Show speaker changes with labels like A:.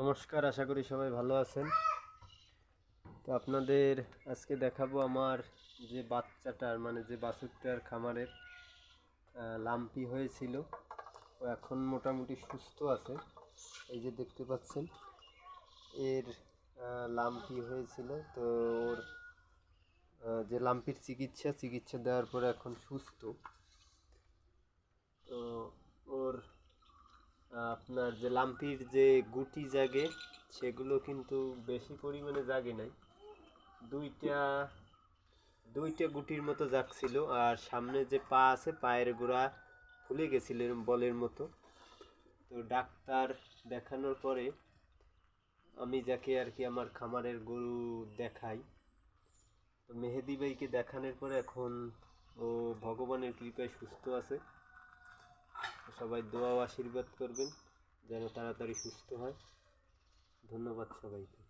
A: নমস্কার, আশা করি সবাই ভালো আছেন। তো আপনাদের আজকে দেখাবো আমার যে বাচ্চাটার যে বাছুরটার খামারের লাম্পি হয়েছিল, ও এখন মোটামুটি সুস্থ আছে। এই যে দেখতে পাচ্ছেন এর লাম্পি হয়েছিল। তো ওর যে লাম্পির চিকিৎসা দেওয়ার পরে এখন সুস্থ। তো ওর আপনার যে লাম্পির যে গুটি জাগে সেগুলো কিন্তু বেশি পরিমাণে জাগে নাই, দুইটা দুইটা গুটির মতো জাগছিল। আর সামনে যে পা আছে, পায়ের গোড়া ফুলে গেছিল এরম বলের মতো। তো ডাক্তার দেখানোর পরে আমি যাকে আর কি আমার খামারের গরু দেখাই, তো মেহেদি ভাইকে দেখানোর পরে এখন ও ভগবানের কৃপায় সুস্থ আছে। সবাই দোয়া ও আশীর্বাদ করবেন যেন তাড়াতাড়ি সুস্থ হয়। ধন্যবাদ সবাইকে।